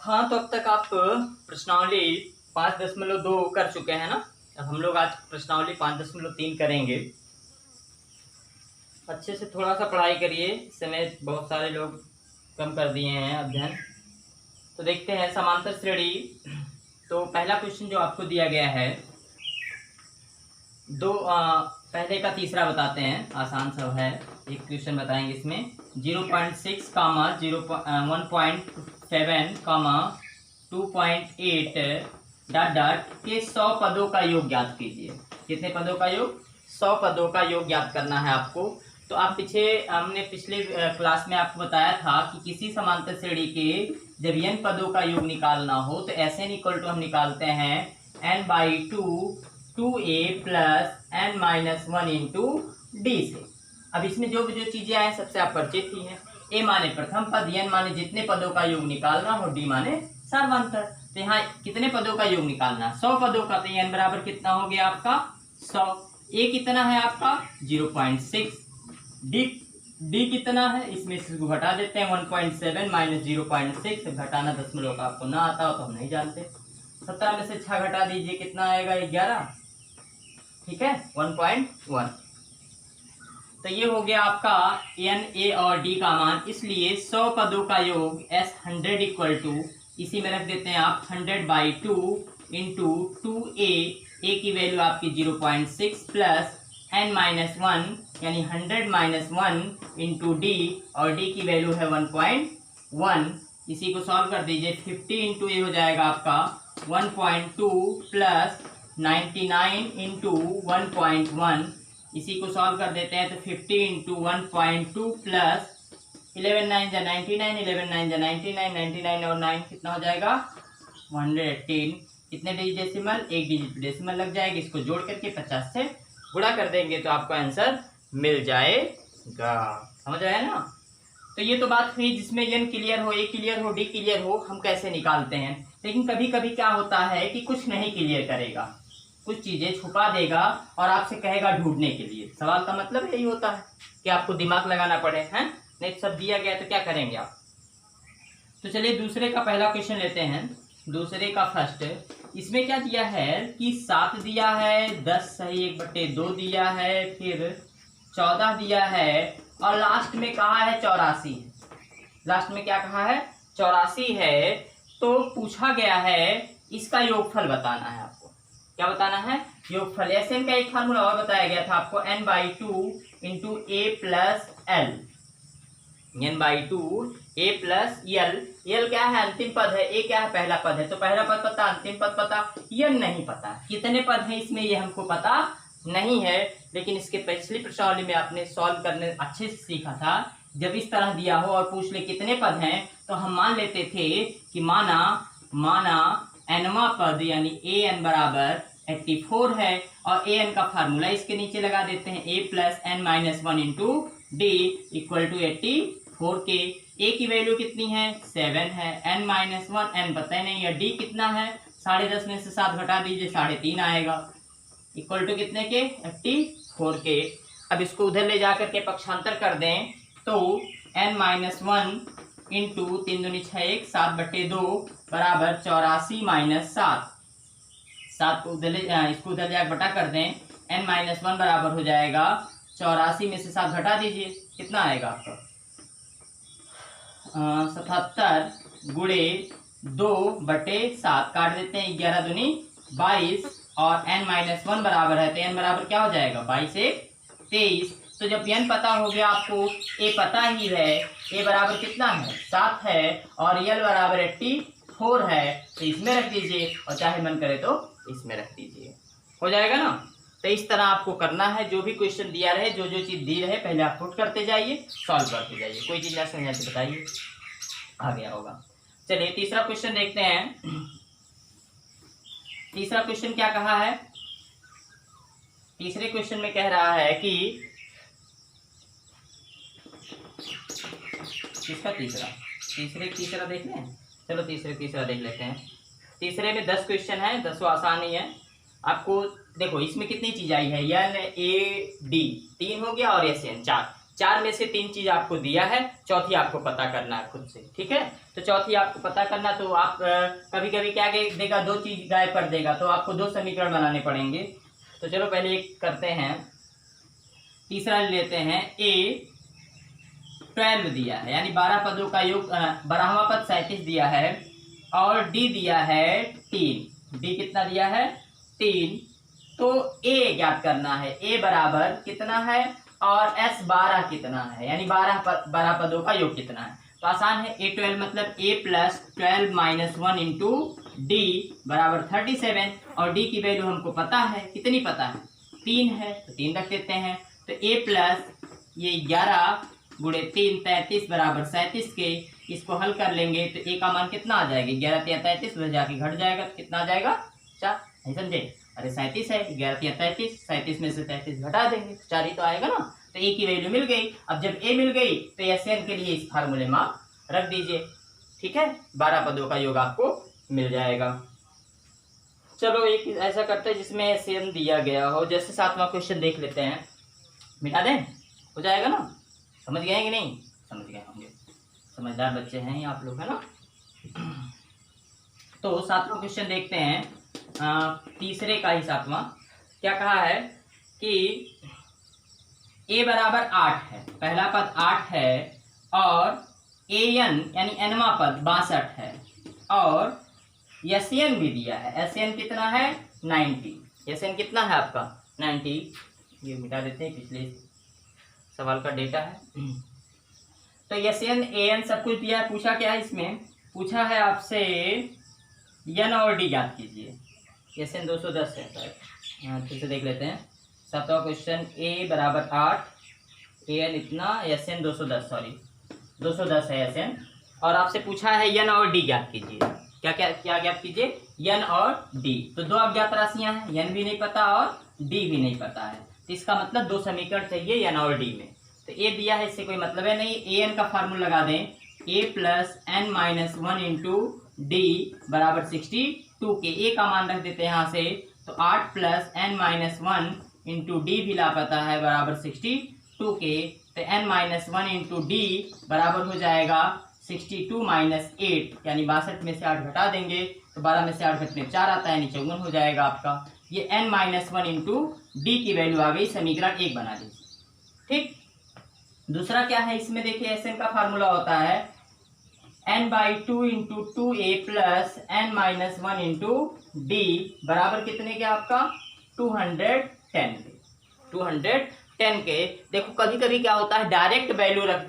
हाँ, तो अब तक आप प्रश्नावली 5.2 कर चुके हैं ना। अब हम लोग आज प्रश्नावली 5.3 करेंगे। अच्छे से थोड़ा सा पढ़ाई करिए, इस समय बहुत सारे लोग कम कर दिए हैं अध्ययन। तो देखते हैं समांतर श्रेणी। तो पहला क्वेश्चन जो आपको दिया गया है, पहले का तीसरा बताते हैं, आसान सब है। एक क्वेश्चन बताएंगे इसमें 0.6 कामा 1.7 कामा 2.8 डॉट डॉट के 100 पदों का योग ज्ञात कीजिए। कितने पदों का योग? 100 पदों का योग ज्ञात करना है आपको। तो आप हमने पिछले क्लास में आपको बताया था कि किसी समांतर श्रेणी के जब n पदों का योग निकालना हो तो Sn इक्वल टू हम निकालते हैं n/2 2a plus n-1 into D से। अब इसमें जो चीजें आए सबसे आप परिचित ही हैं। a माने प्रथम पद, n माने जितने पदों का योग निकालना हो, d माने सर्वांतर। तो यहाँ कितने पदों का योग निकालना? 100 पदों का। तो n बराबर कितना हो गया आपका? 100। a कितना है आपका? 0.6। d कितना है? इसमें से इसको घटा देते हैं। 1.7 माइनस 0.6। घटाना दशमलव का आपको ना आता हो तो हम नहीं जानते। 17 में से 6 घटा दीजिए, कितना आएगा? 11। ठीक है, 1.1। तो ये हो गया आपका n, a और d का मान। इसलिए 100 पदों का योग S100 इक्वल टू, इसी में रख देते हैं आप 100/2 इंटू 2a। a की वैल्यू आपकी 0.6 प्लस n-1 यानी 100-1 इंटू d, और d की वैल्यू है 1.1। इसी को सॉल्व कर दीजिए। 50 इंटू ए हो जाएगा आपका 1.2 प्लस 99 इंटू 1.1। इसी को सॉल्व कर देते हैं तो 50 इंटू 1.2 प्लस 11 9 जा 99, 11 9 जा 99, 99 और 9 कितना हो जाएगा? 118। कितने डिजिट डेसिमल? एक डिजिट डेसिमल लग जाएगी। इसको जोड़ करके 50 से गुणा कर देंगे तो आपको आंसर मिल जाएगा। समझ आया ना? तो ये तो बात हुई जिसमें n क्लियर हो, a क्लियर हो, d क्लियर हो, हम कैसे निकालते हैं। लेकिन कभी कभी क्या होता है कि कुछ नहीं क्लियर करेगा, कुछ चीजें छुपा देगा और आपसे कहेगा ढूंढने के लिए। सवाल का मतलब यही होता है कि आपको दिमाग लगाना पड़े, हैं? नहीं सब दिया गया तो क्या करेंगे आप। तो चलिए दूसरे का पहला क्वेश्चन लेते हैं। दूसरे का फर्स्ट, इसमें क्या दिया है कि 7 दिया है, 10 सही 1/2 दिया है, फिर 14 दिया है, और लास्ट में कहा है 84 है। लास्ट में क्या कहा है? 84 है। तो पूछा गया है इसका योगफल बताना है आपको। क्या बताना है? योगफल। Sn का एक फार्मूला और बताया गया था आपको, n/2 into a plus L. n/2 a plus L. L क्या है? अंतिम पद है। a क्या है? पहला पद है। तो पहला पद पता, अंतिम पद पता, यल नहीं पता। कितने पद हैं इसमें ये हमको पता नहीं है। लेकिन इसके पिछली प्रश्नावली में आपने सॉल्व करने अच्छे से सीखा था। जब इस तरह दिया हो और पूछ ले कितने पद हैं, तो हम मान लेते थे कि माना nवां पद यानी an बराबर 84 है, और an का फार्मूला इसके नीचे लगा देते हैं, a plus n-1 into D equal to 84 के। a की वैल्यू कितनी है? 7 है। n-1 n पता ही नहीं है। d कितना है? 10.5 में से 7 घटा दीजिए, 3.5 आएगा। इक्वल टू कितने के? 84 के। अब इसको उधर ले जाकर के पक्षांतर कर दें तो n-1 इंटू 3 दूनी 6 1 7/2 बराबर 84 माइनस 7। 7 को उधर इसको उधर ले बटा कर दें, n-1 बराबर हो जाएगा 84 में से 7 घटा दीजिए, कितना आएगा आपका? 77 गुणे 2/7 काट देते हैं, 11 दूनी 22, और n-1 बराबर है तो n बराबर क्या हो जाएगा? 22 से 23। तो जब n पता हो गया आपको, a पता ही है, a बराबर कितना है? 7 है, और l बराबर 84 है, तो इसमें रख दीजिए, और चाहे मन करे तो इसमें रख दीजिए। हो जाएगा ना? तो इस तरह आपको करना है। जो भी क्वेश्चन दिया रहे, जो चीज दी रहे, पहले आप पुट करते जाइए, सॉल्व करते जाइए। कोई चीज ना समझ आती बताइए, आ गया होगा। चलिए तीसरा क्वेश्चन देखते हैं। तीसरा क्वेश्चन क्या कहा है? तीसरे क्वेश्चन में कह रहा है कि किसका तीसरा देख लें। चलो तीसरा देख लेते हैं। तीसरे में 10 क्वेश्चन है, 10 आसान ही है। आपको देखो इसमें कितनी चीज आई है, n a d 3 हो गया और Sn 4। 4 में से 3 चीज आपको दिया है, चौथी आपको पता करना है खुद से, ठीक है। तो चौथी आपको पता करना, तो आप कभी कभी क्या देगा, 2 चीज गायब कर देगा, तो आपको 2 समीकरण बनाने पड़ेंगे। तो चलो पहले एक करते हैं, तीसरा लेते हैं। ए 12 दिया है, यानी 12 पदों का योग, 12वां पद 37 दिया है, और डी दिया है 3। डी कितना दिया है? 3। तो ए ज्ञात करना है, ए बराबर कितना है और एस 12 कितना है, यानी 12 पदों का योग कितना है। तो आसान है, ए 12 मतलब ए प्लस 12 माइनस 1 इंटू डी बराबर 37, और डी की वैल्यू हमको पता है, कितनी पता है? 3 है, तो 3 रख देते हैं। तो ए प्लस ये 11 गुणे 3 33 बराबर 37 के, इसको हल कर लेंगे तो ए का मान कितना आ जाएगा? 11 या 33 में जाके घट जाएगा, तो कितना आ जाएगा? 4। नहीं समझे? अरे 37 है, 11 या 33, 37 में से 33 घटा देंगे, 4 ही तो आएगा ना। तो ए की वैल्यू मिल गई। अब जब ए मिल गई तो एसएन के लिए इस फार्मूले में आप रख दीजिए, ठीक है। 12 पदों का योग आपको मिल जाएगा। चलो एक ऐसा करते हैं जिसमें एसएन दिया गया हो, जैसे 7वां क्वेश्चन देख लेते हैं। मिटा दें, हो जाएगा ना? समझ गए कि नहीं? समझ गए होंगे, समझदार बच्चे हैं ये आप लोग, है ना। तो 7वां क्वेश्चन देखते हैं, तीसरे का ही 7वां। क्या कहा है कि ए बराबर 8 है, पहला पद 8 है, और ए एन यानी एनवा पद 62 है, और एसएन भी दिया है। एसएन कितना है? 90। एसएन कितना है आपका? 90। ये मिटा देते हैं, पिछले सवाल का डेटा है। तो एसएन एएन सब कुछ दिया है। पूछा क्या है इसमें? पूछा है आपसे एन और डी ज्ञात कीजिए। एसएन 210 है, फिर से देख लेते हैं। 7वां क्वेश्चन, ए बराबर 8, एन इतना, एसएन 210, सॉरी 210 है एसएन, और आपसे पूछा है एन और डी ज्ञात कीजिए। क्या क्या क्या ज्ञात कीजिए? एन और डी। तो 2 अज्ञात राशियां हैं, एन भी नहीं पता और डी भी नहीं पता है, तो इसका मतलब 2 समीकरण चाहिए एन और डी में। तो ए दिया है, इससे कोई मतलब है नहीं। ए एन का फार्मूला लगा दें, A plus N minus 1 into D बराबर 62 के। ए का मान रख देते हैं यहाँ से, तो 8 plus N minus 1 into D भी लापता है बराबर 62 के। तो एन माइनस 1 इंटू डी बराबर हो जाएगा 62 माइनस 8, यानी 62 में से 8 घटा देंगे तो 12 में से 8 घटने 4 आता है, यानी 54 हो जाएगा आपका। ये n माइनस 1 इंटू डी की वैल्यू आ गई, समीकरण 1 बना दीजिए, ठीक। दूसरा क्या है इसमें? देखिए एसएन का फार्मूला होता है n/2 into 2a plus n minus 1 into D बराबर कितने के आपका? 210 के। 210 के। देखो कभी कभी क्या होता है, डायरेक्ट वैल्यू रख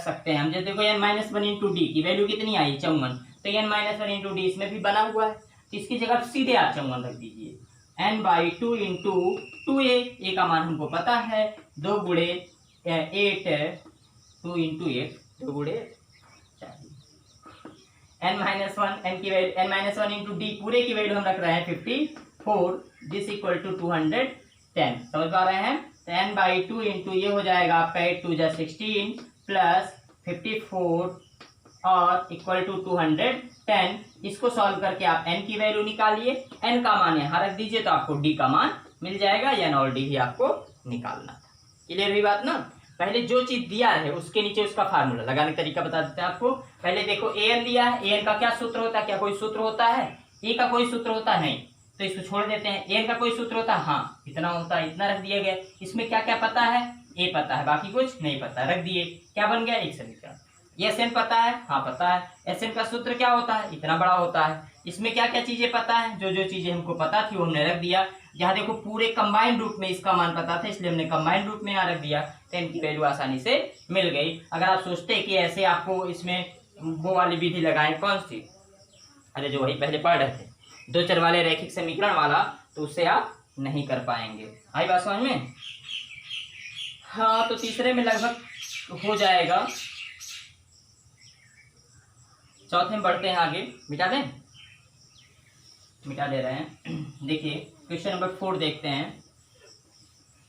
सकते हैं हम। जैसे देखो n माइनस 1 इंटू डी की वैल्यू कितनी आई? 54। तो n माइनस 1 इंटू डी इसमें भी बना हुआ है, तो इसकी जगह सीधे आप 54 रख दीजिए। n/2 इंटू 2a, ए का मान हमको पता है, 2 गुणे 8, 2 इंटू 8, 2 गुणे n माइनस 1, n की value n minus 1 into D पूरे की वैल्यू हम रख रहे हैं 54, दिस इक्वल टू 210। समझ पा रहे हैं? तो n/2 इंटू ये हो जाएगा आपका 8 2 जा 16 प्लस 54 और इक्वल टू 210। इसको सॉल्व करके आप n की वैल्यू निकालिए, n का मान यहाँ रख दीजिए तो आपको d का मान मिल जाएगा। n और d ही आपको निकालना था। क्लियर हुई बात ना? पहले जो चीज दिया है उसके नीचे उसका फार्मूला लगाने का तरीका बता देते हैं आपको। पहले देखो an दिया है, an का क्या सूत्र होता है? क्या कोई सूत्र होता है? a का कोई सूत्र होता है? नहीं, तो इसको छोड़ देते हैं। an का कोई सूत्र होता है? हाँ, इतना होता है, इतना रख दिया गया। इसमें क्या क्या पता है? a पता है, बाकी कुछ नहीं पता, रख दिए। क्या बन गया? एक समीकरण। ये एसएन पता है? हाँ पता है। एसएन का सूत्र क्या होता है? इतना बड़ा होता है। इसमें क्या क्या चीजें पता है? जो जो चीजें हमको पता थी वो हमने रख दिया। यहाँ देखो पूरे कंबाइंड रूप में इसका मान पता था, इसलिए हमने कंबाइंड रूप में यहाँ रख दिया, तो इनकी वैल्यू आसानी से मिल गई। अगर आप सोचते कि ऐसे आपको इसमें वो वाली विधि लगाएं, कौन सी? अरे जो वही पहले पढ़ रहे थे, 2 चर वाले रैखिक समीकरण वाला, तो उससे आप नहीं कर पाएंगे। आई बात समझ में? हाँ, तो तीसरे में लगभग हो जाएगा। चौथे में बढ़ते हैं आगे। मिटा दें? मिटा दे रहे हैं। देखिए क्वेश्चन नंबर 4 देखते हैं।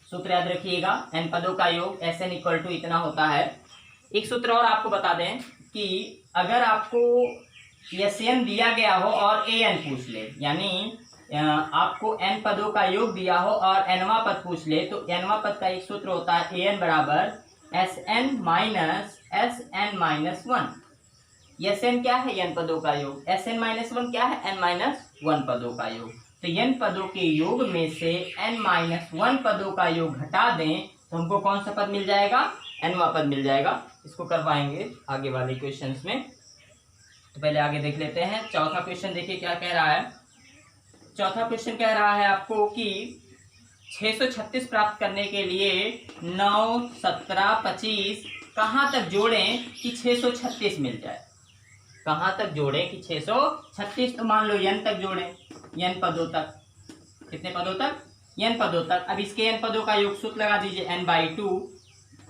सूत्र याद रखिएगा, n पदों का योग Sn इक्वल टू इतना होता है। एक सूत्र और आपको बता दें कि अगर आपको Sn दिया गया हो और an पूछ ले, यानी आपको n पदों का योग दिया हो और nवां पद पूछ ले, तो nवां पद का एक सूत्र होता है an बराबर S N minus one. S N क्या है? एन पदों का योग। एस एन माइनस वन क्या है? एन माइनस वन पदों का योग। तो एन पदों के योग में से एन माइनस वन पदों का योग घटा दें तो हमको कौन सा पद मिल जाएगा? एनवा पद मिल जाएगा। इसको करवाएंगे आगे वाले क्वेश्चंस में। तो पहले आगे देख लेते हैं। चौथा क्वेश्चन देखिए क्या कह रहा है। चौथा क्वेश्चन कह रहा है आपको कि 636 प्राप्त करने के लिए 9, 17, 25 कहाँ तक जोड़ें कि 636 मिल जाए? कहाँ तक जोड़ें कि 636? तो मान लो n तक जोड़ें, n पदों तक। कितने पदों तक? n पदों तक। अब इसके n पदों का योग सूत्र लगा दीजिए, n/2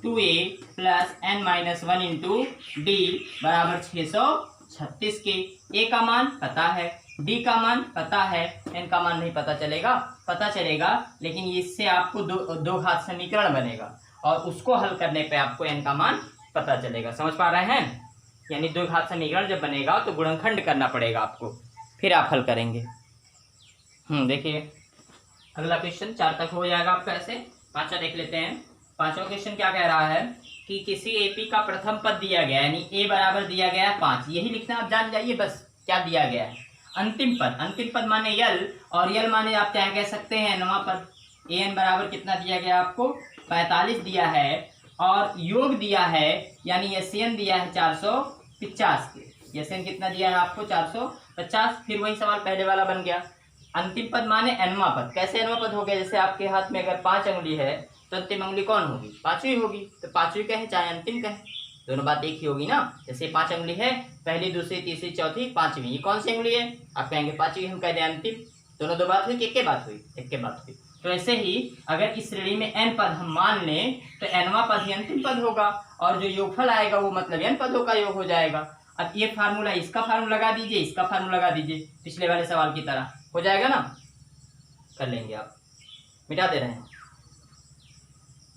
2a plus n minus one into D बराबर 636 के। a का मान पता है, d का मान पता है, n का मान नहीं पता चलेगा? पता चलेगा, लेकिन इससे आपको दो घात समीकरण बनेगा और उसको हल करने पे आपको n का मान पता चलेगा। समझ पा रहे हैं? यानी दो घात समीकरण जब बनेगा तो गुणनखंड करना पड़ेगा आपको, फिर आप हल करेंगे। देखिए अगला क्वेश्चन 4 तक हो जाएगा आपका ऐसे। 5वां देख लेते हैं। 5वां क्वेश्चन क्या कह रहा है कि किसी एपी का प्रथम पद दिया गया, यानी ए बराबर दिया गया है 5। यही लिखना, आप जान जाइए बस क्या दिया गया है। अंतिम पद माने यल, और यल माने आप क्या कह सकते हैं? नवा पद। ए एन बराबर कितना दिया गया आपको? 45 दिया है, और योग दिया है यानी एस एन दिया है 450 के। एस एन कितना दिया है आपको? 450। फिर वही सवाल पहले वाला बन गया। अंतिम पद माने एनवा पद। कैसे एनवा पद हो गया? जैसे आपके हाथ में अगर 5 अंगुली है तो अंतिम अंगुली कौन होगी? 5वीं होगी। तो 5वीं कहें चाहे अंतिम कहें, दोनों बात एक ही होगी ना। जैसे 5 अंगुली है, पहली, दूसरी, तीसरी, चौथी, 5वीं, ये कौन सी अंगुली है? आप कहेंगे 5वीं, हम कह दें अंतिम। दोनों दो बात हुई कि एक के बात हुई? एक के बात हुई। तो ऐसे ही अगर इस श्रेणी में n पद हम मान लें तो nवा पद ही अंतिम पद होगा, और जो योगफल आएगा वो मतलब n पदों का योग हो जाएगा। अब ये फार्मूला, इसका फार्मूला लगा दीजिए, इसका फार्मूला लगा दीजिए, पिछले वाले सवाल की तरह हो जाएगा ना। कर लेंगे आप, मिटा दे रहे हैं।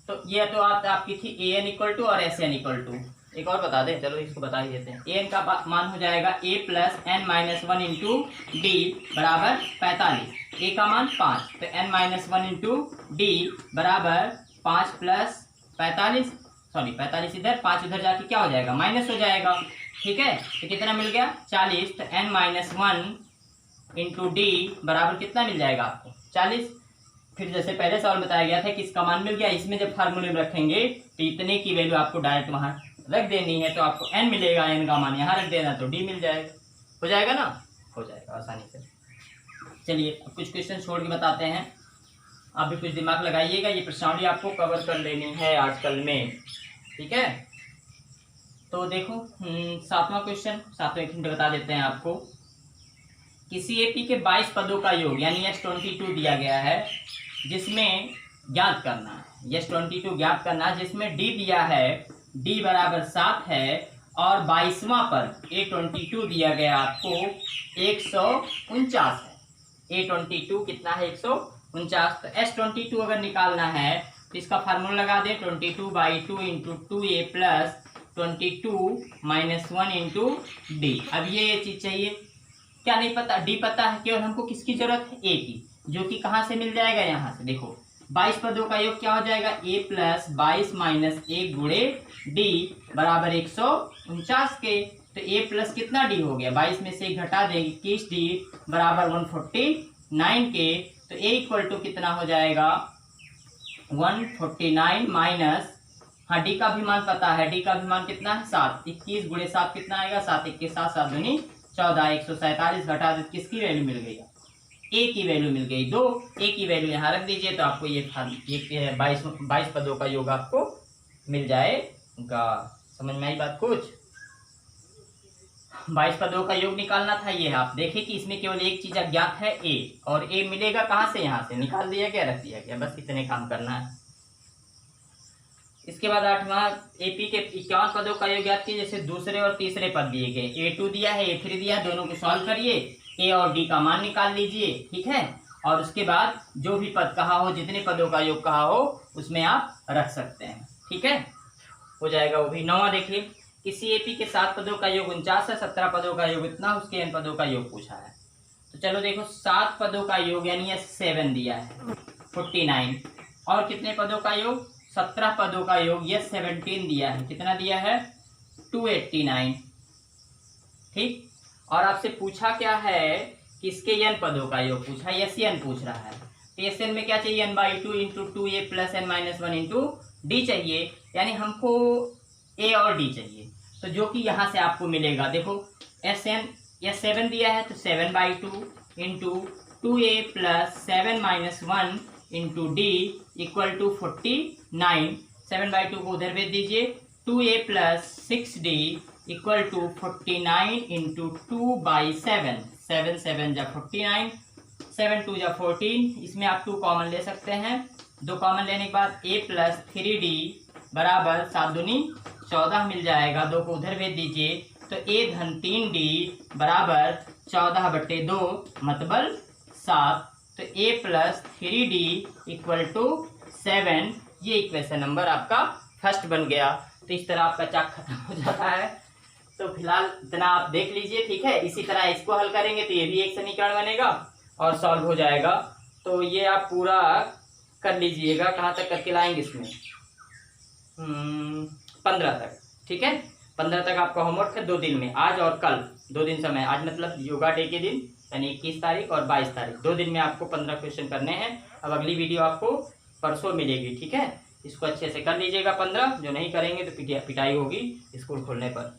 तो ये तो आपकी थी ए एन इक्वल टू और एस एन इक्वल टू। एक और बता दें, चलो इसको बता ही देते हैं। ए एन का मान हो जाएगा A plus N minus one into D बराबर 45। ए का मान 5, तो N minus one into D बराबर 5 प्लस 45, सॉरी 45 इधर, 5 उधर जाके क्या हो जाएगा? माइनस हो जाएगा। ठीक है, तो कितना मिल गया? 40। तो N minus one into D बराबर कितना मिल जाएगा आपको? 40। फिर जैसे पहले सवाल बताया गया था कि इसका मान मिल गया, इसमें जब फार्मूले में रखेंगे तो इतने की वैल्यू आपको डायरेक्ट वहां रख देनी है, तो आपको n मिलेगा, n का मान यहाँ रख देना तो d मिल जाएगा। हो जाएगा ना? हो जाएगा आसानी से। चलिए अब कुछ क्वेश्चन छोड़ के बताते हैं, आप भी कुछ दिमाग लगाइएगा, ये प्रश्नावली आपको कवर कर लेनी है आजकल में। ठीक है, तो देखो 7वां क्वेश्चन, 7वें खंड बता देते हैं आपको। किसी एपी के 22 पदों का योग यानी S22 दिया गया है, जिसमें ज्ञात करना है, S22 ज्ञात करना है, जिसमें d दिया है, d बराबर 7 है, और 22वां पद A22 दिया गया आपको 149 है। A22 कितना है? 149। तो S22 अगर निकालना है तो इसका फार्मूला लगा दें, 22/2 into 2a plus 22 minus 1 into D. अब ये चीज चाहिए, क्या नहीं पता? डी पता है, केवल हमको किसकी जरूरत है? ए की, जो कि कहाँ से मिल जाएगा? यहाँ से। देखो 22 पदों का योग क्या हो जाएगा? a प्लस 22 माइनस 1 गुणे डी बराबर 149 के। तो a प्लस कितना डी हो गया? 22 में से 1 घटा देंगे, 21 डी बराबर 149 के। तो a इक्वल टू कितना हो जाएगा? 149 माइनस, हाँ डी का भी मान पता है, डी का भी मान कितना है? 7। 21 गुणे 7 कितना आएगा? 7 1 के 7, 7 दूनी 14, 147 घटा दे, किसकी वैल्यू मिल गई? ए की वैल्यू मिल गई 2। ए की वैल्यू यहाँ रख दीजिए, तो आपको ये 22 पदों का योग आपको मिल जाएगा। समझ में आई बात? कुछ 22 पदों का योग निकालना था। ये आप देखिए कि इसमें केवल एक चीज अज्ञात है, ए, और ए मिलेगा कहाँ से? यहाँ से निकाल दिया गया, रख दिया गया, बस इतने काम करना है। इसके बाद 8वां, एपी के 51 पदों का योग ज्ञात कीजिए। जैसे दूसरे और तीसरे पद दिए गए, A2 दिया है, A3 दिया है, दोनों को सॉल्व करिए, ए और डी का मान निकाल लीजिए। ठीक है, और उसके बाद जो भी पद कहा हो, जितने पदों का योग कहा हो, उसमें आप रख सकते हैं। ठीक है, हो जाएगा वो भी। 9वां देखिए, किसी एपी के 7 पदों का योग 49 है, 17 पदों का योग इतना, उसके n पदों का योग पूछा है। तो चलो देखो 7 पदों का योग यानी 7 दिया है 49, और कितने पदों का योग? 17 पदों का योग, ये 17 दिया है, कितना दिया है 289, ठीक। और आपसे पूछा क्या है कि इसके n पदों का योग पूछा, एस एन पूछ रहा है, तो एस एन में क्या चाहिए n/2 into 2a plus n-1 into D चाहिए, यानी हमको a और d चाहिए, तो जो कि यहाँ से आपको मिलेगा, देखो एस एन, यह 7 दिया है तो 7/2 into 2a plus 7-1 into D equal to 49, 7/2 को उधर भेज दीजिए, 2a plus 6d equal to 49 into 2/7, 7 7 जा 49, 7 2 जा 14, इसमें आप 2 कॉमन ले सकते हैं, 2 कॉमन लेने के बाद a प्लस 3d बराबर 7 दूनी 14 मिल जाएगा, 2 को उधर भेज दीजिए, तो a धन 3d बराबर 14/2 मतलब 7, तो a plus 3d equal to 7, ये इक्वेशन नंबर आपका फर्स्ट बन गया। तो इस तरह आपका चाक खत्म हो जाता है। तो फिलहाल इतना आप देख लीजिए, ठीक है। इसी तरह इसको हल करेंगे तो ये भी एक समीकरण बनेगा और सॉल्व हो जाएगा। तो ये आप पूरा कर लीजिएगा, कहाँ तक करके लाएंगे इसमें 15 तक, ठीक है। 15 तक आपका होमवर्क है 2 दिन में, आज और कल 2 दिन समय, आज मतलब योगा डे के दिन यानी 21 तारीख और 22 तारीख, 2 दिन में आपको 15 क्वेश्चन करने हैं। अब अगली वीडियो आपको परसों मिलेगी, ठीक है। इसको अच्छे से कर लीजिएगा 15, जो नहीं करेंगे तो पिटाई होगी स्कूल खोलने पर।